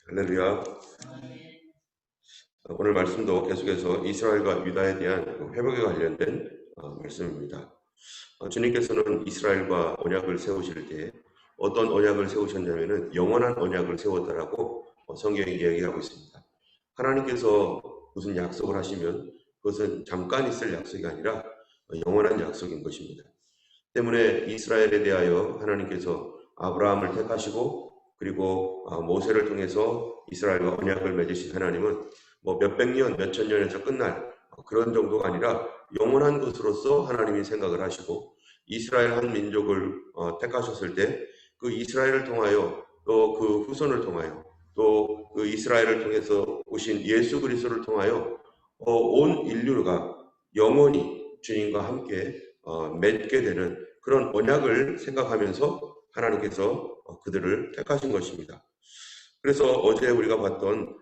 할렐루야. 오늘 말씀도 계속해서 이스라엘과 유다에 대한 회복에 관련된 말씀입니다. 주님께서는 이스라엘과 언약을 세우실 때 어떤 언약을 세우셨냐면은 영원한 언약을 세웠다라고 성경이 이야기하고 있습니다. 하나님께서 무슨 약속을 하시면 그것은 잠깐 있을 약속이 아니라 영원한 약속인 것입니다. 때문에 이스라엘에 대하여 하나님께서 아브라함을 택하시고 그리고 모세를 통해서 이스라엘과 언약을 맺으신 하나님은 뭐 몇백 년, 몇천 년에서 끝날 그런 정도가 아니라 영원한 것으로서 하나님이 생각을 하시고 이스라엘 한 민족을 택하셨을 때 그 이스라엘을 통하여 또 그 후손을 통하여 또 그 이스라엘을 통해서 오신 예수 그리스도를 통하여 온 인류가 영원히 주님과 함께 맺게 되는 그런 언약을 생각하면서 하나님께서 그들을 택하신 것입니다. 그래서 어제 우리가 봤던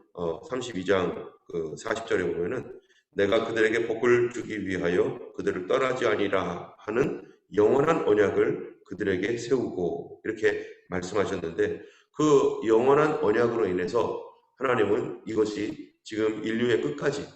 32장 40절에 보면은 내가 그들에게 복을 주기 위하여 그들을 떠나지 아니라 하는 영원한 언약을 그들에게 세우고 이렇게 말씀하셨는데 그 영원한 언약으로 인해서 하나님은 이것이 지금 인류의 끝까지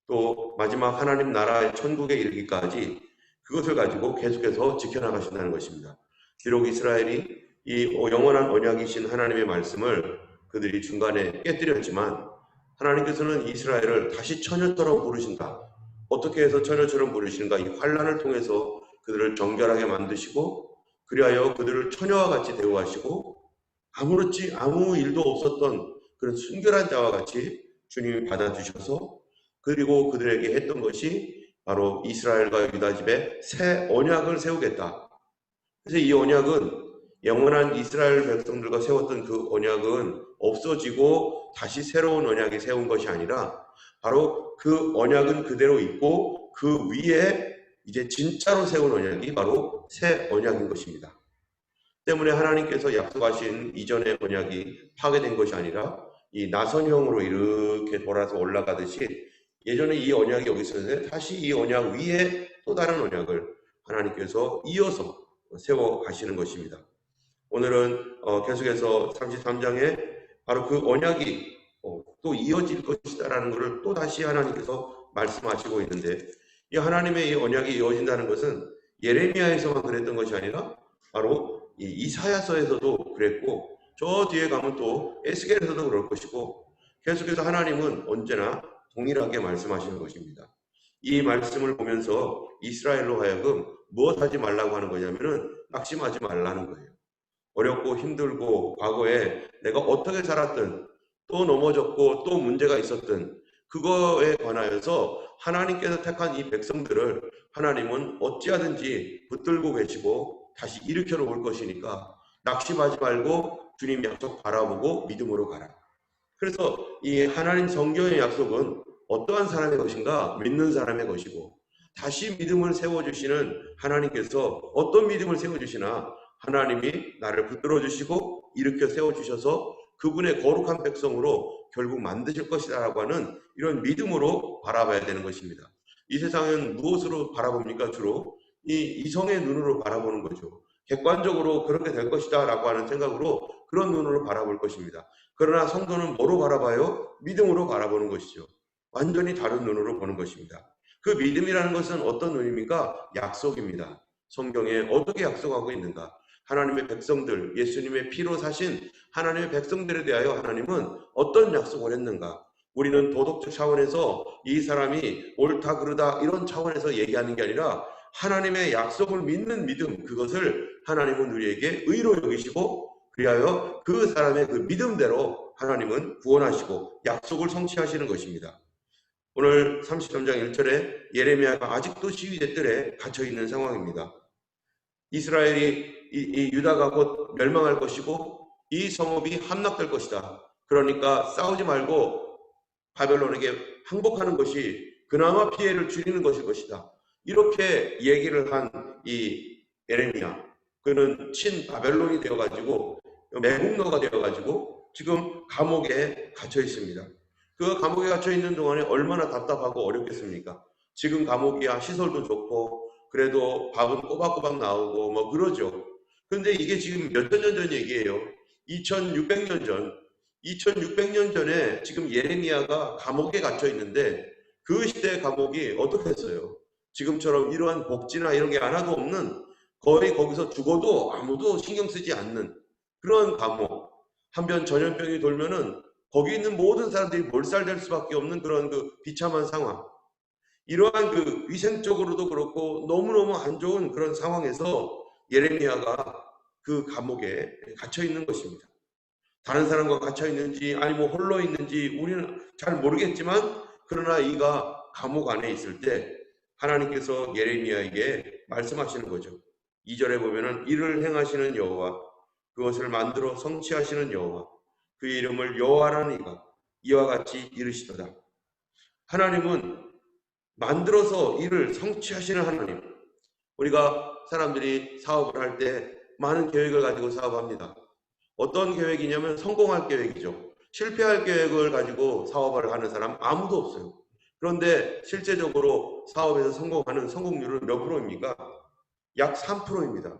또 마지막 하나님 나라의 천국에 이르기까지 그것을 가지고 계속해서 지켜나가신다는 것입니다. 비록 이스라엘이 이 영원한 언약이신 하나님의 말씀을 그들이 중간에 깨뜨렸지만 하나님께서는 이스라엘을 다시 처녀처럼 부르신다. 어떻게 해서 처녀처럼 부르시는가? 이 환난을 통해서 그들을 정결하게 만드시고 그리하여 그들을 처녀와 같이 대우하시고 아무렇지 아무 일도 없었던 그런 순결한 자와 같이 주님이 받아주셔서 그리고 그들에게 했던 것이 바로 이스라엘과 유다 집에 새 언약을 세우겠다. 그래서 이 언약은 영원한 이스라엘 백성들과 세웠던 그 언약은 없어지고 다시 새로운 언약이 세운 것이 아니라 바로 그 언약은 그대로 있고 그 위에 이제 진짜로 세운 언약이 바로 새 언약인 것입니다. 때문에 하나님께서 약속하신 이전의 언약이 파괴된 것이 아니라 이 나선형으로 이렇게 돌아서 올라가듯이 예전에 이 언약이 여기 있었는데 다시 이 언약 위에 또 다른 언약을 하나님께서 이어서 세워 가시는 것입니다. 오늘은 계속해서 33장에 바로 그 언약이 또 이어질 것이다라는 것을 또 다시 하나님께서 말씀하시고 있는데 이 하나님의 이 언약이 이어진다는 것은 예레미야에서만 그랬던 것이 아니라 바로 이 이사야서에서도 그랬고 저 뒤에 가면 또 에스겔에서도 그럴 것이고 계속해서 하나님은 언제나 동일하게 말씀하시는 것입니다. 이 말씀을 보면서 이스라엘로 하여금 무엇하지 말라고 하는 거냐면은 낙심하지 말라는 거예요. 어렵고 힘들고 과거에 내가 어떻게 살았든 또 넘어졌고 또 문제가 있었든 그거에 관하여서 하나님께서 택한 이 백성들을 하나님은 어찌하든지 붙들고 계시고 다시 일으켜 놓을 것이니까 낙심하지 말고 주님 약속 바라보고 믿음으로 가라. 그래서 이 하나님 성경의 약속은 어떠한 사람의 것인가? 믿는 사람의 것이고 다시 믿음을 세워주시는 하나님께서 어떤 믿음을 세워주시나 하나님이 나를 붙들어 주시고 일으켜 세워주셔서 그분의 거룩한 백성으로 결국 만드실 것이다 라고 하는 이런 믿음으로 바라봐야 되는 것입니다. 이 세상은 무엇으로 바라봅니까? 주로 이 이성의 눈으로 바라보는 거죠. 객관적으로 그렇게 될 것이다 라고 하는 생각으로 그런 눈으로 바라볼 것입니다. 그러나 성도는 뭐로 바라봐요? 믿음으로 바라보는 것이죠. 완전히 다른 눈으로 보는 것입니다. 그 믿음이라는 것은 어떤 눈입니까? 약속입니다. 성경에 어떻게 약속하고 있는가? 하나님의 백성들, 예수님의 피로 사신 하나님의 백성들에 대하여 하나님은 어떤 약속을 했는가? 우리는 도덕적 차원에서 이 사람이 옳다 그르다 이런 차원에서 얘기하는 게 아니라 하나님의 약속을 믿는 믿음, 그것을 하나님은 우리에게 의로 여기시고 그리하여 그 사람의 그 믿음대로 하나님은 구원하시고 약속을 성취하시는 것입니다. 오늘 33장 1절에 예레미야가 아직도 시위대 뜰에 갇혀있는 상황입니다. 이스라엘이 이 유다가 곧 멸망할 것이고 이 성읍이 함락될 것이다. 그러니까 싸우지 말고 바벨론에게 항복하는 것이 그나마 피해를 줄이는 것일 것이다. 이렇게 얘기를 한 이 예레미야, 그는 친 바벨론이 되어가지고 매국노가 되어가지고 지금 감옥에 갇혀 있습니다. 그 감옥에 갇혀 있는 동안에 얼마나 답답하고 어렵겠습니까? 지금 감옥이야 시설도 좋고 그래도 밥은 꼬박꼬박 나오고 뭐 그러죠. 그런데 이게 지금 몇천 년 전 얘기예요. 2600년 전 2600년 전에 지금 예레미야가 감옥에 갇혀 있는데 그 시대 감옥이 어떻게 했어요? 지금처럼 이러한 복지나 이런 게 하나도 없는, 거의 거기서 죽어도 아무도 신경 쓰지 않는 그런 감옥. 한편 전염병이 돌면은 거기 있는 모든 사람들이 몰살될 수밖에 없는 그런 그 비참한 상황. 이러한 그 위생적으로도 그렇고 너무너무 안 좋은 그런 상황에서 예레미야가 그 감옥에 갇혀 있는 것입니다. 다른 사람과 갇혀 있는지 아니면 홀로 있는지 우리는 잘 모르겠지만, 그러나 이가 감옥 안에 있을 때 하나님께서 예레미야에게 말씀하시는 거죠. 2절에 보면은 이를 행하시는 여호와, 그것을 만들어 성취하시는 여호와, 그의 이름을 여호와라는 이가 이와 같이 이르시도다. 하나님은 만들어서 일을 성취하시는 하나님. 우리가 사람들이 사업을 할 때 많은 계획을 가지고 사업합니다. 어떤 계획이냐면 성공할 계획이죠. 실패할 계획을 가지고 사업을 하는 사람 아무도 없어요. 그런데 실제적으로 사업에서 성공하는 성공률은 몇 프로입니까? 약 3%입니다.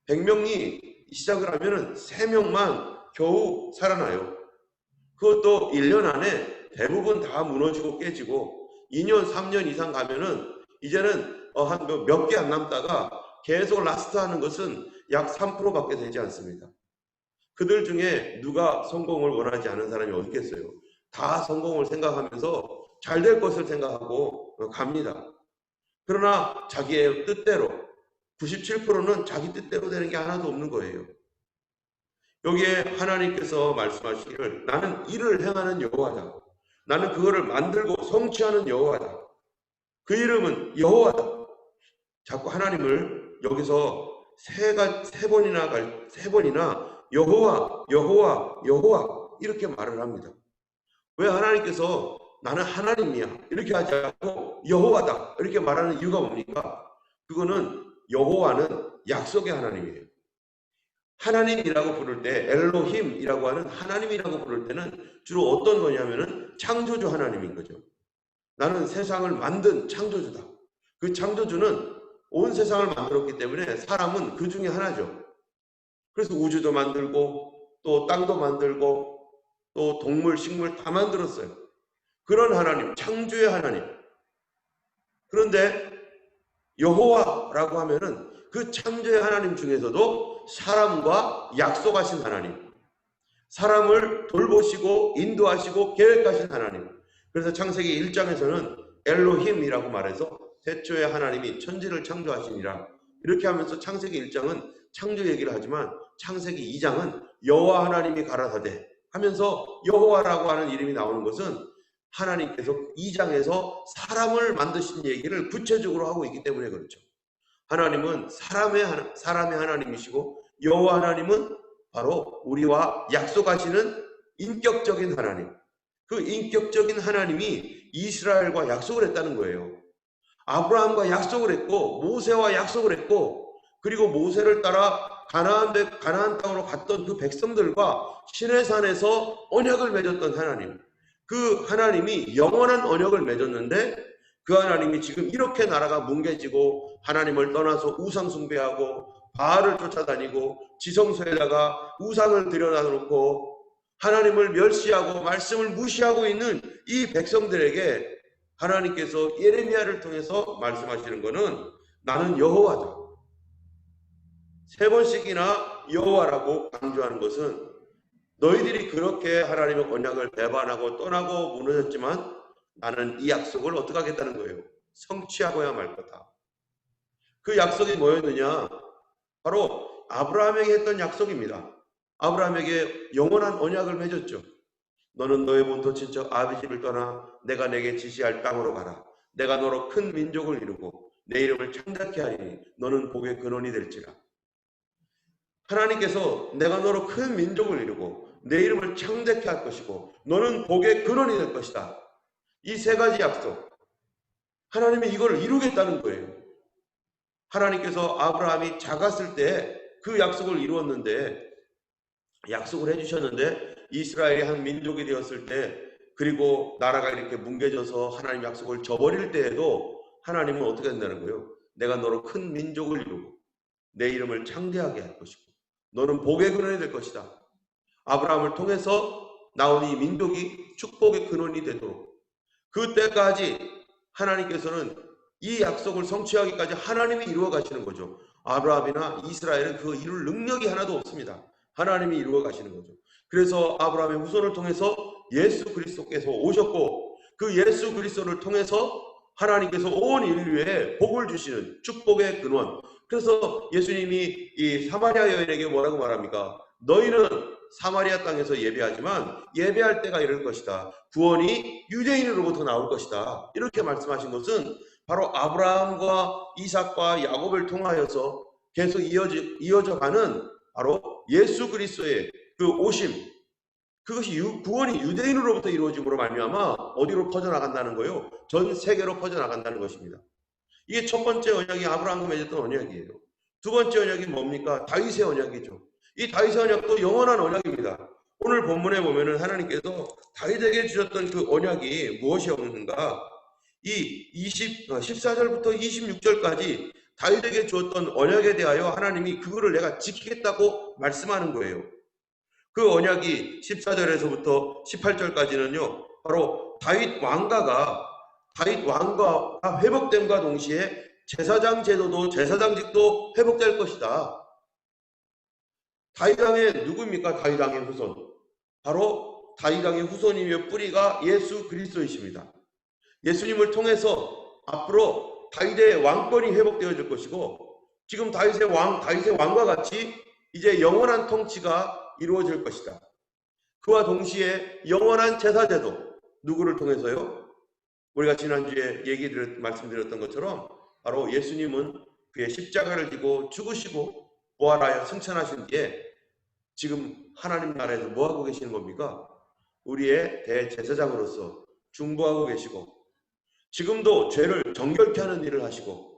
100명이 시작을 하면 3명만 겨우 살아나요. 그것도 1년 안에 대부분 다 무너지고 깨지고, 2년, 3년 이상 가면은 이제는 한 몇 개 안 남다가 계속 라스트 하는 것은 약 3%밖에 되지 않습니다. 그들 중에 누가 성공을 원하지 않은 사람이 어디 있겠어요? 다 성공을 생각하면서 잘 될 것을 생각하고 갑니다. 그러나 자기의 뜻대로, 97%는 자기 뜻대로 되는 게 하나도 없는 거예요. 여기에 하나님께서 말씀하시기를 나는 일을 행하는 여호와다. 나는 그거를 만들고 성취하는 여호와다. 그 이름은 여호와다. 자꾸 하나님을 여기서 세 번이나 여호와, 여호와, 여호와 이렇게 말을 합니다. 왜 하나님께서 나는 하나님이야 이렇게 하지 않고 여호와다 이렇게 말하는 이유가 뭡니까? 그거는 여호와는 약속의 하나님이에요. 하나님이라고 부를 때, 엘로힘이라고 하는 하나님이라고 부를 때는 주로 어떤 거냐면은 창조주 하나님인 거죠. 나는 세상을 만든 창조주다. 그 창조주는 온 세상을 만들었기 때문에 사람은 그 중에 하나죠. 그래서 우주도 만들고 또 땅도 만들고 또 동물, 식물 다 만들었어요. 그런 하나님, 창조의 하나님. 그런데 여호와라고 하면은 그 창조의 하나님 중에서도 사람과 약속하신 하나님, 사람을 돌보시고 인도하시고 계획하신 하나님. 그래서 창세기 1장에서는 엘로힘이라고 말해서 태초에 하나님이 천지를 창조하시니라 이렇게 하면서 창세기 1장은 창조 얘기를 하지만 창세기 2장은 여호와 하나님이 가라사대 하면서 여호와라고 하는 이름이 나오는 것은 하나님께서 2장에서 사람을 만드신 얘기를 구체적으로 하고 있기 때문에 그렇죠. 하나님은 사람의 하나님이시고 여호와 하나님은 바로 우리와 약속하시는 인격적인 하나님. 그 인격적인 하나님이 이스라엘과 약속을 했다는 거예요. 아브라함과 약속을 했고 모세와 약속을 했고, 그리고 모세를 따라 가나안 땅으로 갔던 그 백성들과 시내산에서 언약을 맺었던 하나님. 그 하나님이 영원한 언약을 맺었는데 그 하나님이 지금 이렇게 나라가 뭉개지고 하나님을 떠나서 우상 숭배하고 바알을 쫓아다니고 지성소에다가 우상을 들여놔놓고 하나님을 멸시하고 말씀을 무시하고 있는 이 백성들에게 하나님께서 예레미야를 통해서 말씀하시는 것은 나는 여호와다. 3번씩이나 여호와라고 강조하는 것은 너희들이 그렇게 하나님의 언약을 배반하고 떠나고 무너졌지만 나는 이 약속을 어떻게 하겠다는 거예요? 성취하고야 말 거다. 그 약속이 뭐였느냐? 바로 아브라함에게 했던 약속입니다. 아브라함에게 영원한 언약을 맺었죠. 너는 너의 본토 친척 아비집을 떠나 내가 내게 지시할 땅으로 가라. 내가 너로 큰 민족을 이루고 내 이름을 창작케 하리니 너는 복의 근원이 될지라. 하나님께서 내가 너로 큰 민족을 이루고 내 이름을 창대케 할 것이고 너는 복의 근원이 될 것이다. 이 3가지 약속. 하나님이 이걸 이루겠다는 거예요. 하나님께서 아브라함이 작았을 때 그 약속을 이루었는데, 약속을 해주셨는데 이스라엘이 한 민족이 되었을 때, 그리고 나라가 이렇게 뭉개져서 하나님 약속을 저버릴 때에도 하나님은 어떻게 된다는 거예요? 내가 너로 큰 민족을 이루고 내 이름을 창대하게 할 것이고 너는 복의 근원이 될 것이다. 아브라함을 통해서 나온 이 민족이 축복의 근원이 되도록 그때까지 하나님께서는 이 약속을 성취하기까지 하나님이 이루어 가시는 거죠. 아브라함이나 이스라엘은 그 이룰 능력이 하나도 없습니다. 하나님이 이루어 가시는 거죠. 그래서 아브라함의 후손을 통해서 예수 그리스도께서 오셨고 그 예수 그리스도를 통해서 하나님께서 온 인류에 복을 주시는 축복의 근원. 그래서 예수님이 이 사마리아 여인에게 뭐라고 말합니까? 너희는 사마리아 땅에서 예배하지만 예배할 때가 이럴 것이다. 구원이 유대인으로부터 나올 것이다. 이렇게 말씀하신 것은 바로 아브라함과 이삭과 야곱을 통하여서 계속 이어져 가는 바로 예수 그리스도의 그 오심, 그것이 구원이 유대인으로부터 이루어짐으로 말미암아 어디로 퍼져나간다는 거요? 전 세계로 퍼져나간다는 것입니다. 이게 첫 번째 언약이 아브라함과 맺었던 언약이에요. 두 번째 언약이 뭡니까? 다윗의 언약이죠. 이 다윗의 언약도 영원한 언약입니다. 오늘 본문에 보면은 하나님께서 다윗에게 주셨던 그 언약이 무엇이었는가? 이 14절부터 26절까지 다윗에게 주었던 언약에 대하여 하나님이 그거를 내가 지키겠다고 말씀하는 거예요. 그 언약이 14절에서부터 18절까지는요. 바로 다윗 왕가가 회복됨과 동시에 제사장 제도도 제사장직도 회복될 것이다. 다윗 왕의 누구입니까? 다윗 왕의 후손. 바로 다윗 왕의 후손이며 뿌리가 예수 그리스도이십니다. 예수님을 통해서 앞으로 다윗의 왕권이 회복되어질 것이고 지금 다윗의 왕과 같이 이제 영원한 통치가 이루어질 것이다. 그와 동시에 영원한 제사제도 누구를 통해서요? 우리가 지난주에 말씀드렸던 것처럼 바로 예수님은 그의 십자가를 지고 죽으시고 부활하여 승천하신 뒤에 지금 하나님 나라에서 뭐하고 계시는 겁니까? 우리의 대제사장으로서 중보하고 계시고 지금도 죄를 정결케 하는 일을 하시고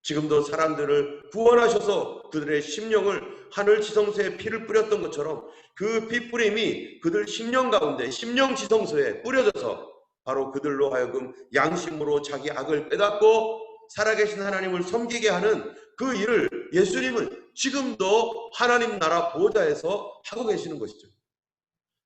지금도 사람들을 구원하셔서 그들의 심령을 하늘 지성소에 피를 뿌렸던 것처럼 그 피뿌림이 그들 심령 가운데 심령 지성소에 뿌려져서 바로 그들로 하여금 양심으로 자기 악을 깨닫고 살아계신 하나님을 섬기게 하는 그 일을 예수님은 지금도 하나님 나라 보좌에서 하고 계시는 것이죠.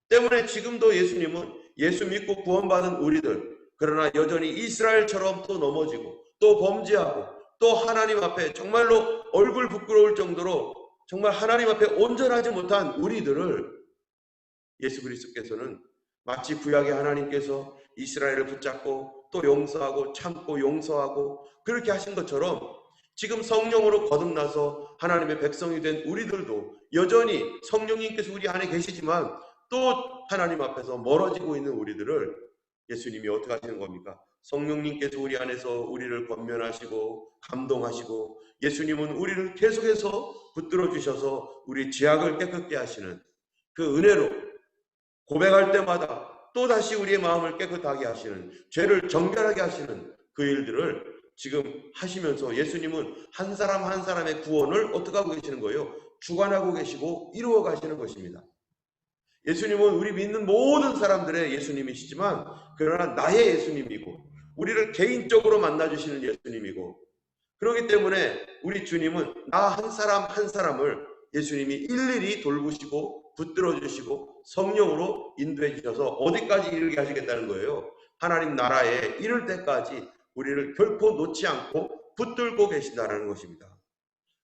때문에 지금도 예수님은 예수 믿고 구원받은 우리들, 그러나 여전히 이스라엘처럼 또 넘어지고 또 범죄하고 또 하나님 앞에 정말로 얼굴 부끄러울 정도로 정말 하나님 앞에 온전하지 못한 우리들을 예수 그리스도께서는 마치 구약의 하나님께서 이스라엘을 붙잡고 또 용서하고 참고 용서하고 그렇게 하신 것처럼 지금 성령으로 거듭나서 하나님의 백성이 된 우리들도 여전히 성령님께서 우리 안에 계시지만 또 하나님 앞에서 멀어지고 있는 우리들을 예수님이 어떻게 하시는 겁니까? 성령님께서 우리 안에서 우리를 권면하시고 감동하시고 예수님은 우리를 계속해서 붙들어 주셔서 우리 죄악을 깨끗게 하시는 그 은혜로 고백할 때마다 또다시 우리의 마음을 깨끗하게 하시는 죄를 정결하게 하시는 그 일들을 지금 하시면서 예수님은 한 사람 한 사람의 구원을 어떻게 하고 계시는 거예요? 주관하고 계시고 이루어 가시는 것입니다. 예수님은 우리 믿는 모든 사람들의 예수님이시지만 그러나 나의 예수님이고 우리를 개인적으로 만나주시는 예수님이고 그렇기 때문에 우리 주님은 나 한 사람 한 사람을 예수님이 일일이 돌보시고 붙들어 주시고 성령으로 인도해 주셔서 어디까지 이르게 하시겠다는 거예요. 하나님 나라에 이를 때까지 우리를 결코 놓지 않고 붙들고 계신다는 것입니다.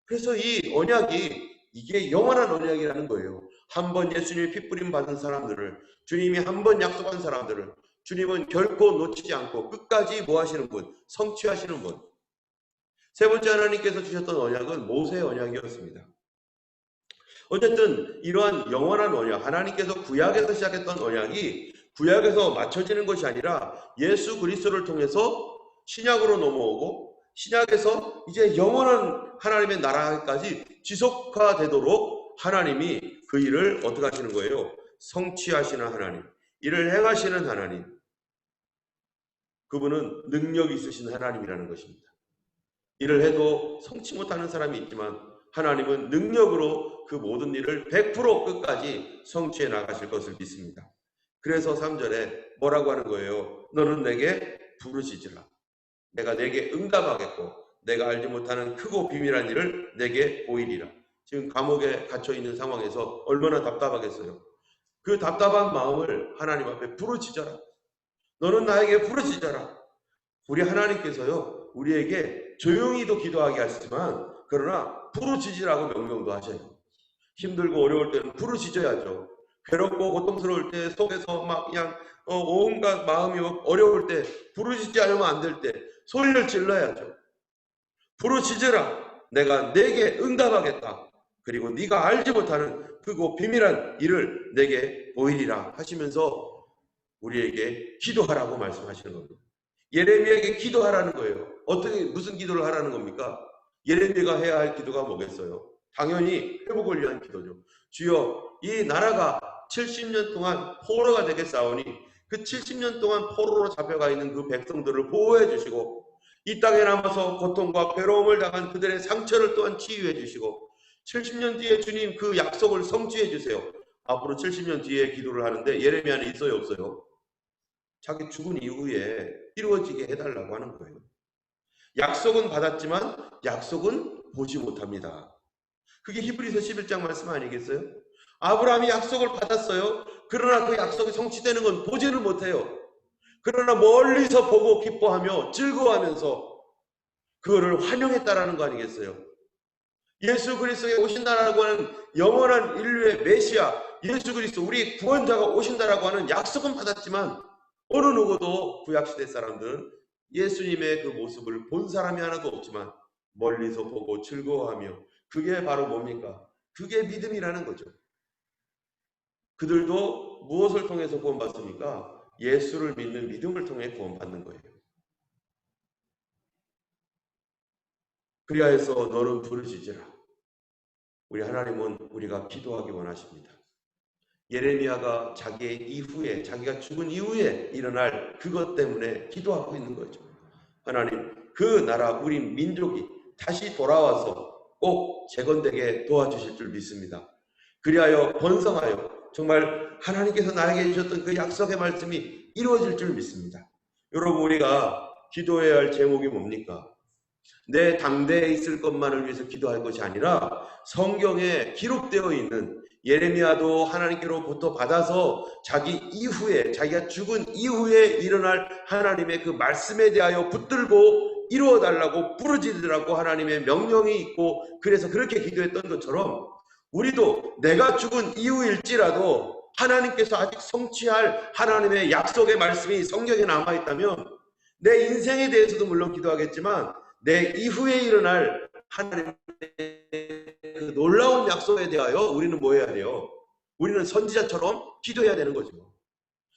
그래서 이 언약이 이게 영원한 언약이라는 거예요. 한 번 예수님의 핏부림 받은 사람들을 주님이 한 번 약속한 사람들을 주님은 결코 놓치지 않고 끝까지 뭐 하시는 분? 성취하시는 분. 세 번째 하나님께서 주셨던 언약은 모세의 언약이었습니다. 어쨌든 이러한 영원한 언약, 하나님께서 구약에서 시작했던 언약이 구약에서 맞춰지는 것이 아니라 예수 그리스도를 통해서 신약으로 넘어오고 신약에서 이제 영원한 하나님의 나라까지 지속화되도록 하나님이 그 일을 어떻게 하시는 거예요? 성취하시는 하나님, 이를 행하시는 하나님, 그분은 능력 있으신 하나님이라는 것입니다. 일을 해도 성취 못하는 사람이 있지만 하나님은 능력으로 그 모든 일을 100% 끝까지 성취해 나가실 것을 믿습니다. 그래서 3절에 뭐라고 하는 거예요? 너는 내게 부르짖으라. 내가 내게 응답하겠고 내가 알지 못하는 크고 비밀한 일을 내게 보이리라. 지금 감옥에 갇혀 있는 상황에서 얼마나 답답하겠어요. 그 답답한 마음을 하나님 앞에 부르짖어라. 너는 나에게 부르짖어라. 우리 하나님께서요, 우리에게 조용히도 기도하게 하시지만 그러나 부르짖으라고 명령도 하셔요. 힘들고 어려울 때는 부르짖어야죠. 괴롭고 고통스러울 때 속에서 막 그냥 온갖 마음이 어려울 때 부르짖지 않으면 안 될 때 소리를 질러야죠. 부르짖으라. 내가 내게 응답하겠다. 그리고 네가 알지 못하는 크고 비밀한 일을 내게 보이리라 하시면서 우리에게 기도하라고 말씀하시는 겁니다. 예레미야에게 기도하라는 거예요. 어떻게 무슨 기도를 하라는 겁니까? 예레미야가 해야 할 기도가 뭐겠어요? 당연히 회복을 위한 기도죠. 주여, 이 나라가 70년 동안 포로가 되겠사오니 그 70년 동안 포로로 잡혀가 있는 그 백성들을 보호해 주시고 이 땅에 남아서 고통과 괴로움을 당한 그들의 상처를 또한 치유해 주시고 70년 뒤에 주님 그 약속을 성취해 주세요. 앞으로 70년 뒤에 기도를 하는데 예레미야는 있어요, 없어요? 자기 죽은 이후에 이루어지게 해달라고 하는 거예요. 약속은 받았지만 약속은 보지 못합니다. 그게 히브리서 11장 말씀 아니겠어요? 아브라함이 약속을 받았어요. 그러나 그 약속이 성취되는 건 보지는 못해요. 그러나 멀리서 보고 기뻐하며 즐거워하면서 그거를 환영했다라는 거 아니겠어요? 예수 그리스도에 오신다라고 하는 영원한 인류의 메시아 예수 그리스도 우리 구원자가 오신다라고 하는 약속은 받았지만 어느 누구도 구약시대 사람들은 예수님의 그 모습을 본 사람이 하나도 없지만 멀리서 보고 즐거워하며 그게 바로 뭡니까? 그게 믿음이라는 거죠. 그들도 무엇을 통해서 구원받습니까? 예수를 믿는 믿음을 통해 구원받는 거예요. 그리하여서 너는 부르짖으라. 우리 하나님은 우리가 기도하기 원하십니다. 예레미야가 자기의 이후에 자기가 죽은 이후에 일어날 그것 때문에 기도하고 있는 거죠. 하나님 그 나라 우리 민족이 다시 돌아와서 꼭 재건되게 도와주실 줄 믿습니다. 그리하여 번성하여 정말 하나님께서 나에게 주셨던 그 약속의 말씀이 이루어질 줄 믿습니다. 여러분 우리가 기도해야 할 제목이 뭡니까? 내 당대에 있을 것만을 위해서 기도할 것이 아니라 성경에 기록되어 있는 예레미야도 하나님께로부터 받아서 자기 이후에 자기가 죽은 이후에 일어날 하나님의 그 말씀에 대하여 붙들고 이루어달라고 부르짖으라고 하나님의 명령이 있고 그래서 그렇게 기도했던 것처럼 우리도 내가 죽은 이후일지라도 하나님께서 아직 성취할 하나님의 약속의 말씀이 성경에 남아있다면 내 인생에 대해서도 물론 기도하겠지만 내 이후에 일어날 하나님의 그 놀라운 약속에 대하여 우리는 뭐 해야 돼요? 우리는 선지자처럼 기도해야 되는 거죠.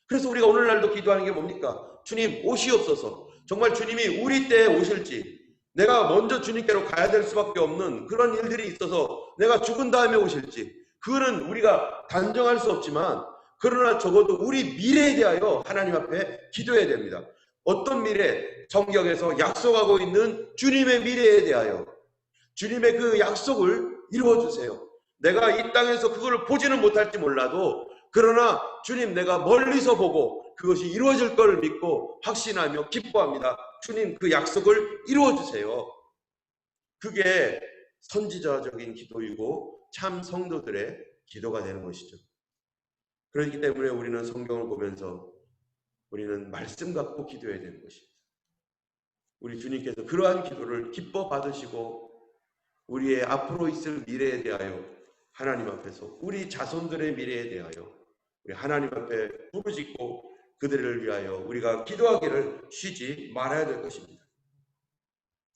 그래서 우리가 오늘날도 기도하는 게 뭡니까? 주님 오시옵소서. 정말 주님이 우리 때에 오실지 내가 먼저 주님께로 가야 될 수밖에 없는 그런 일들이 있어서 내가 죽은 다음에 오실지 그거는 우리가 단정할 수 없지만 그러나 적어도 우리 미래에 대하여 하나님 앞에 기도해야 됩니다. 어떤 미래? 성경에서 약속하고 있는 주님의 미래에 대하여 주님의 그 약속을 이루어주세요. 내가 이 땅에서 그걸 보지는 못할지 몰라도 그러나 주님 내가 멀리서 보고 그것이 이루어질 걸 믿고 확신하며 기뻐합니다. 주님 그 약속을 이루어주세요. 그게 선지자적인 기도이고 참 성도들의 기도가 되는 것이죠. 그렇기 때문에 우리는 성경을 보면서 우리는 말씀 갖고 기도해야 되는 것입니다. 우리 주님께서 그러한 기도를 기뻐 받으시고 우리의 앞으로 있을 미래에 대하여 하나님 앞에서 우리 자손들의 미래에 대하여 우리 하나님 앞에 부르짖고 그들을 위하여 우리가 기도하기를 쉬지 말아야 될 것입니다.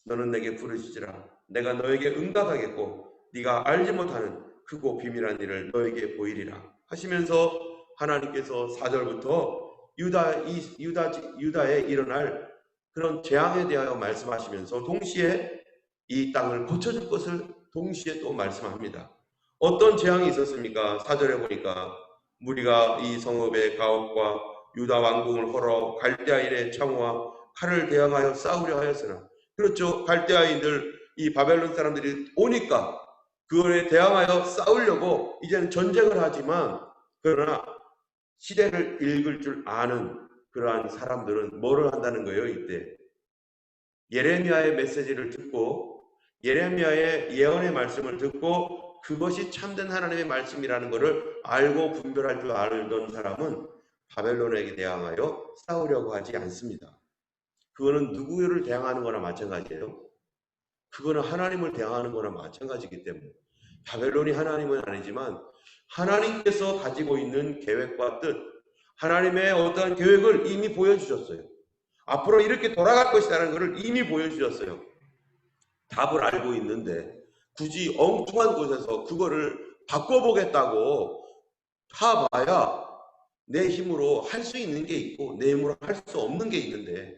너는 내게 부르짖으라. 내가 너에게 응답하겠고 네가 알지 못하는 크고 비밀한 일을 너에게 보이리라 하시면서 하나님께서 4절부터 유다에 일어날 그런 재앙에 대하여 말씀하시면서 동시에 이 땅을 고쳐줄 것을 동시에 또 말씀합니다. 어떤 재앙이 있었습니까? 4절에 보니까 무리가 이 성읍의 가옥과 유다 왕궁을 헐어 갈대아인의 창호와 칼을 대항하여 싸우려 하였으나 그렇죠. 갈대아인들 이 바벨론 사람들이 오니까 그거에 대항하여 싸우려고 이제는 전쟁을 하지만 그러나 시대를 읽을 줄 아는 그러한 사람들은 뭐를 한다는 거예요? 이때 예레미야의 메시지를 듣고 예레미야의 예언의 말씀을 듣고 그것이 참된 하나님의 말씀이라는 것을 알고 분별할 줄 알던 사람은 바벨론에게 대항하여 싸우려고 하지 않습니다. 그거는 누구를 대항하는 거나 마찬가지예요. 그거는 하나님을 대항하는 거나 마찬가지이기 때문에 바벨론이 하나님은 아니지만 하나님께서 가지고 있는 계획과 뜻, 하나님의 어떠한 계획을 이미 보여주셨어요. 앞으로 이렇게 돌아갈 것이라는 것을 이미 보여주셨어요. 답을 알고 있는데 굳이 엉뚱한 곳에서 그거를 바꿔보겠다고 파봐야 내 힘으로 할 수 있는 게 있고 내 힘으로 할 수 없는 게 있는데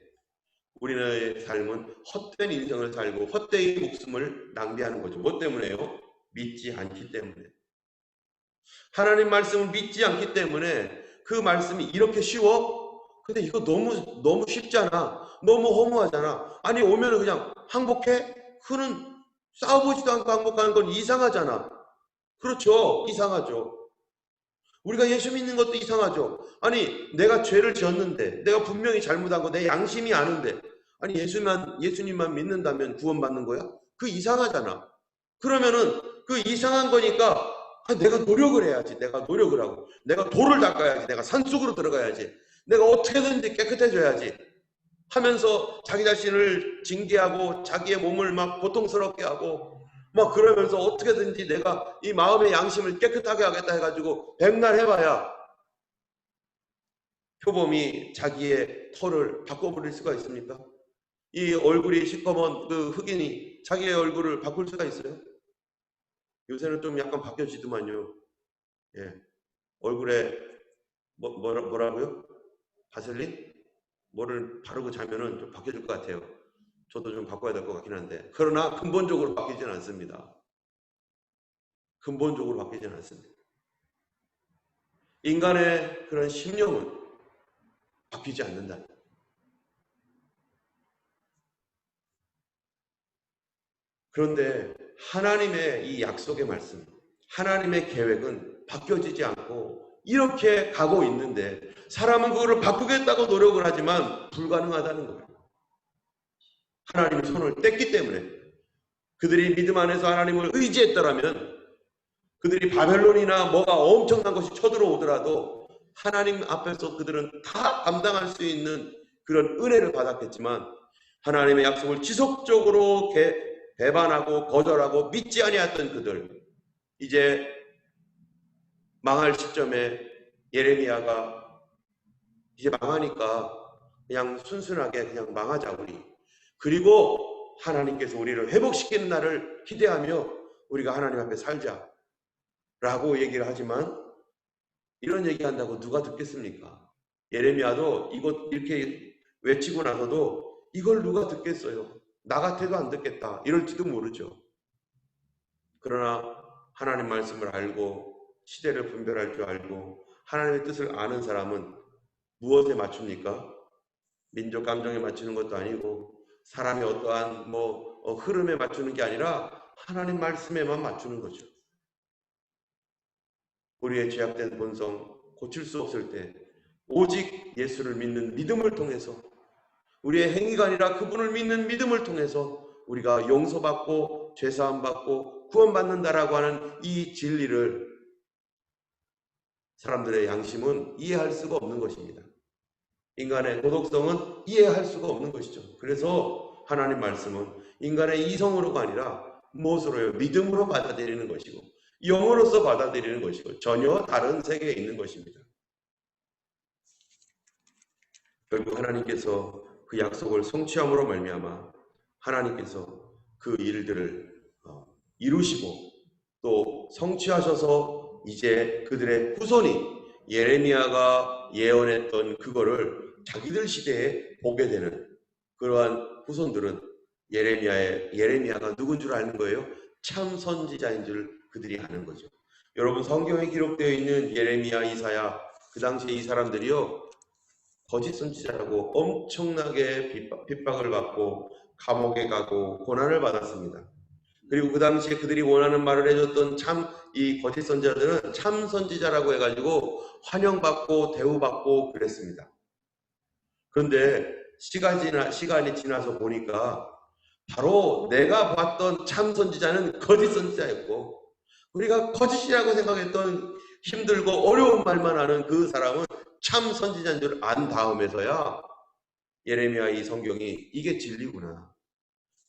우리의 삶은 헛된 인생을 살고 헛되이 목숨을 낭비하는 거죠. 뭐 때문에요? 믿지 않기 때문에. 하나님 말씀을 믿지 않기 때문에 그 말씀이 이렇게 쉬워? 근데 이거 너무 쉽잖아. 너무 허무하잖아. 아니 오면은 그냥 항복해? 그는 싸워보지도 않고 항복하는 건 이상하잖아. 그렇죠. 이상하죠. 우리가 예수 믿는 것도 이상하죠. 아니 내가 죄를 지었는데 내가 분명히 잘못한 거 내 양심이 아는데 아니 예수님만 믿는다면 구원받는 거야? 그 이상하잖아. 그러면은 그 이상한 거니까 내가 노력을 해야지. 내가 노력을 하고 내가 돌을 닦아야지. 내가 산속으로 들어가야지. 내가 어떻게든지 깨끗해져야지 하면서 자기 자신을 징계하고 자기의 몸을 막 고통스럽게 하고 막 그러면서 어떻게든지 내가 이 마음의 양심을 깨끗하게 하겠다 해가지고 백날 해봐야 표범이 자기의 털을 바꿔버릴 수가 있습니까? 이 얼굴이 시커먼 그 흑인이 자기의 얼굴을 바꿀 수가 있어요? 요새는 좀 약간 바뀌어지더만요. 예. 얼굴에 뭐라고요? 바셀린? 뭐를 바르고 자면은 좀 바뀌어질 것 같아요. 저도 좀 바꿔야 될 것 같긴 한데 그러나 근본적으로 바뀌지는 않습니다. 근본적으로 바뀌지는 않습니다. 인간의 그런 심령은 바뀌지 않는다. 그런데 하나님의 이 약속의 말씀, 하나님의 계획은 바뀌어지지 않고 이렇게 가고 있는데 사람은 그거를 바꾸겠다고 노력을 하지만 불가능하다는 거예요. 하나님의 손을 뗐기 때문에 그들이 믿음 안에서 하나님을 의지했더라면 그들이 바벨론이나 뭐가 엄청난 것이 쳐들어오더라도 하나님 앞에서 그들은 다 감당할 수 있는 그런 은혜를 받았겠지만 하나님의 약속을 지속적으로 배반하고 거절하고 믿지 아니했던 그들, 이제 망할 시점에 예레미야가 이제 망하니까 그냥 순순하게 그냥 망하자 우리. 그리고 하나님께서 우리를 회복시키는 날을 기대하며 우리가 하나님 앞에 살자 라고 얘기를 하지만 이런 얘기한다고 누가 듣겠습니까? 예레미야도 이것 이렇게 외치고 나서도 이걸 누가 듣겠어요? 나 같아도 안 듣겠다 이럴지도 모르죠. 그러나 하나님 말씀을 알고 시대를 분별할 줄 알고 하나님의 뜻을 아는 사람은 무엇에 맞춥니까? 민족 감정에 맞추는 것도 아니고 사람이 어떠한 흐름에 맞추는 게 아니라 하나님 말씀에만 맞추는 거죠. 우리의 죄악된 본성 고칠 수 없을 때 오직 예수를 믿는 믿음을 통해서 우리의 행위가 아니라 그분을 믿는 믿음을 통해서 우리가 용서받고 죄사함받고 구원받는다라고 하는 이 진리를 사람들의 양심은 이해할 수가 없는 것입니다. 인간의 도덕성은 이해할 수가 없는 것이죠. 그래서 하나님 말씀은 인간의 이성으로가 아니라 무엇으로요? 믿음으로 받아들이는 것이고 영으로서 받아들이는 것이고 전혀 다른 세계에 있는 것입니다. 결국 하나님께서 그 약속을 성취함으로 말미암아 하나님께서 그 일들을 이루시고 또 성취하셔서 이제 그들의 후손이 예레미야가 예언했던 그거를 자기들 시대에 보게 되는 그러한 후손들은 예레미야가 누군 줄 아는 거예요? 참 선지자인 줄 그들이 아는 거죠. 여러분 성경에 기록되어 있는 예레미야, 이사야 그 당시에 이 사람들이요 거짓 선지자라고 엄청나게 핍박을 받고 감옥에 가고 고난을 받았습니다. 그리고 그 당시에 그들이 원하는 말을 해줬던 참 이 거짓 선지자들은 참 선지자라고 해가지고 환영받고 대우받고 그랬습니다. 그런데 시간이 지나서 보니까 바로 내가 봤던 참 선지자는 거짓 선지자였고 우리가 거짓이라고 생각했던 힘들고 어려운 말만 하는 그 사람은 참 선지자인 줄 안 다음에서야 예레미야 이 성경이 이게 진리구나.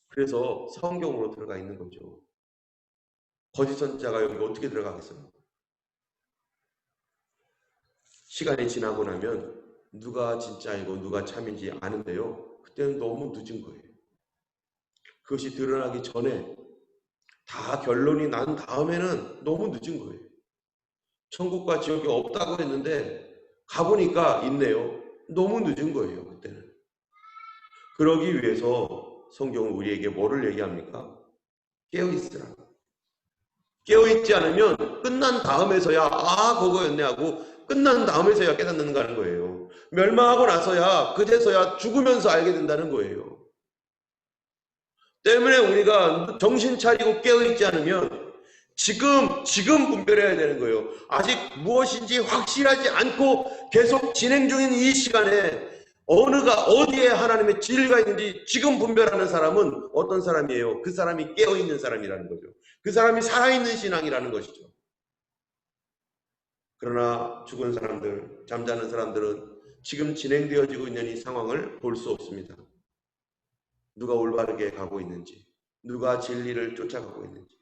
그래서 성경으로 들어가 있는 거죠. 거짓 선지자가 여기 어떻게 들어가겠어요? 시간이 지나고 나면 누가 진짜이고 누가 참인지 아는데요. 그때는 너무 늦은 거예요. 그것이 드러나기 전에 다 결론이 난 다음에는 너무 늦은 거예요. 천국과 지옥이 없다고 했는데 가보니까 있네요. 너무 늦은 거예요. 그때는. 그러기 위해서 성경은 우리에게 뭐를 얘기합니까? 깨어있으라. 깨어있지 않으면 끝난 다음에서야 그거였네 하고 끝난 다음에서야 깨닫는다는 거예요. 멸망하고 나서야 그제서야 죽으면서 알게 된다는 거예요. 때문에 우리가 정신 차리고 깨어있지 않으면 지금 분별해야 되는 거예요. 아직 무엇인지 확실하지 않고 계속 진행 중인 이 시간에 어느가 어디에 하나님의 진리가 있는지 지금 분별하는 사람은 어떤 사람이에요? 그 사람이 깨어있는 사람이라는 거죠. 그 사람이 살아있는 신앙이라는 것이죠. 그러나 죽은 사람들, 잠자는 사람들은 지금 진행되어지고 있는 이 상황을 볼 수 없습니다. 누가 올바르게 가고 있는지, 누가 진리를 쫓아가고 있는지.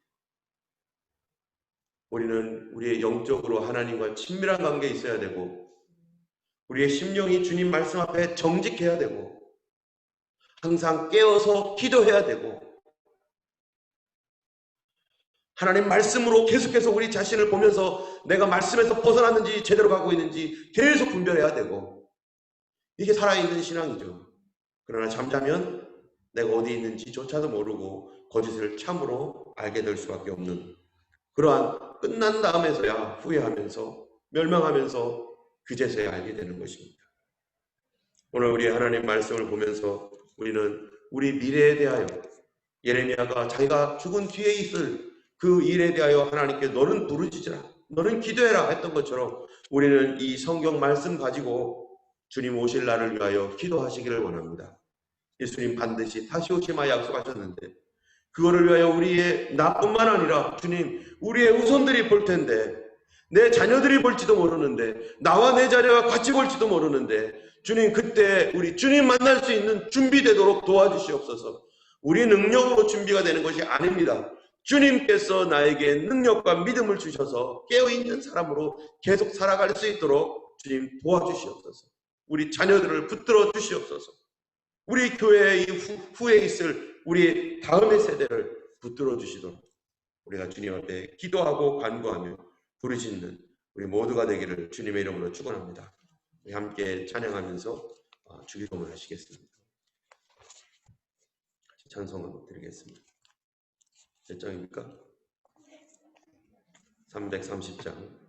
우리는 우리의 영적으로 하나님과 친밀한 관계에 있어야 되고 우리의 심령이 주님 말씀 앞에 정직해야 되고 항상 깨어서 기도해야 되고 하나님 말씀으로 계속해서 우리 자신을 보면서 내가 말씀에서 벗어났는지 제대로 가고 있는지 계속 분별해야 되고 이게 살아있는 신앙이죠. 그러나 잠자면 내가 어디 있는지조차도 모르고 거짓을 참으로 알게 될 수밖에 없는 그러한 끝난 다음에서야 후회하면서 멸망하면서 그제서야 알게 되는 것입니다. 오늘 우리 하나님 말씀을 보면서 우리는 우리 미래에 대하여 예레미야가 자기가 죽은 뒤에 있을 그 일에 대하여 하나님께 너는 부르짖으라, 너는 기도해라 했던 것처럼 우리는 이 성경 말씀 가지고 주님 오실 날을 위하여 기도하시기를 원합니다. 예수님 반드시 다시 오시마 약속하셨는데 그거를 위하여 우리의 나뿐만 아니라 주님 우리의 후손들이 볼 텐데 내 자녀들이 볼지도 모르는데 나와 내 자녀가 같이 볼지도 모르는데 주님 그때 우리 주님 만날 수 있는 준비되도록 도와주시옵소서. 우리 능력으로 준비가 되는 것이 아닙니다. 주님께서 나에게 능력과 믿음을 주셔서 깨어있는 사람으로 계속 살아갈 수 있도록 주님 도와주시옵소서. 우리 자녀들을 붙들어 주시옵소서. 우리 교회의 후에 있을 우리 다음의 세대를 붙들어 주시도록 우리가 주님 앞에 기도하고 간구하며 부르짖는 우리 모두가 되기를 주님의 이름으로 축원합니다. 우리 함께 찬양하면서 주기도문을 하시겠습니다. 찬송을 드리겠습니다. 몇 장입니까? 330장.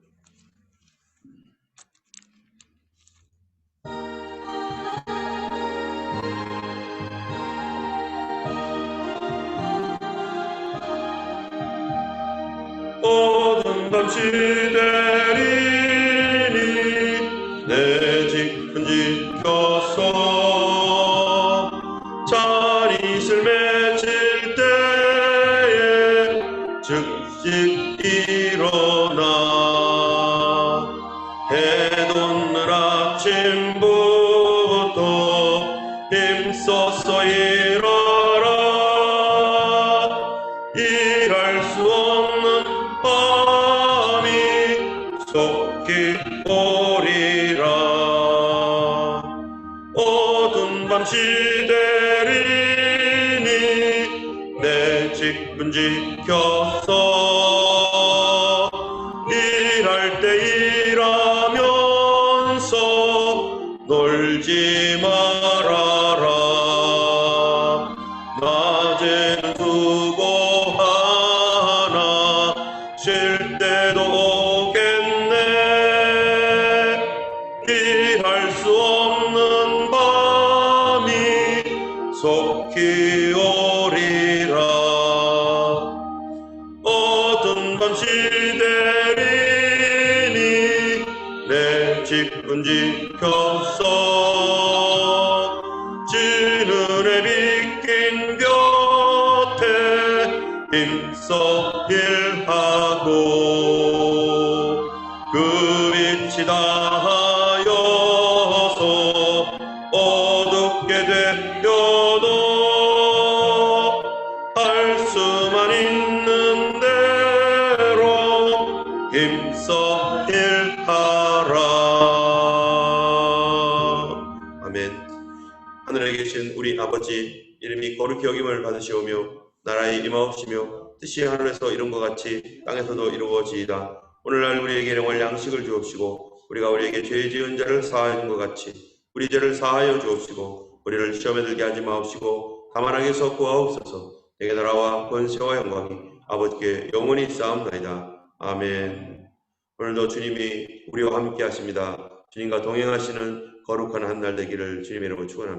어두운 밤 시대리니 내 집 지켜서 잔이슬 맺힐 때에 즉시 일어나 해 돋는 아침부터 힘써서 일어라. 일할 수 없는 밤이 속히 오리라. 어두운 밤 시대리니 내 집은 지켜서 일할 때 일하면서 놀지 말아라. 낮에는 수고하나 쉴 때도 오겠네. 일할 수 없는 밤이 속히 오리라. 어두운 밤 시대리니 내 집은 지켜서 지는 해 비낀 곁에 힘써 힘써 일하고 그 빛이 다하여서 어둡게 되려도 할 수만 있는 대로 힘써 일하라. 아멘. 하늘에 계신 우리 아버지, 이름이 거룩히 여김을 받으시오며 나라의 임하옵시며 뜻이 하늘에서 이룬 것 같이 땅에서도 이루어지이다. 오늘날 우리에게 일용할 양식을 주옵시고 우리가 우리에게 죄 지은 자를 사하여 준 것 같이 우리 죄를 사하여 주옵시고 우리를 시험에 들게 하지 마옵시고 다만 악에서 구하옵소서. 내게 나라와 권세와 영광이 아버지께 영원히 쌓옵나이다. 아멘. 오늘도 주님이 우리와 함께 하십니다. 주님과 동행하시는 거룩한 한 날 되기를 주님의 이름으로 축원합니다.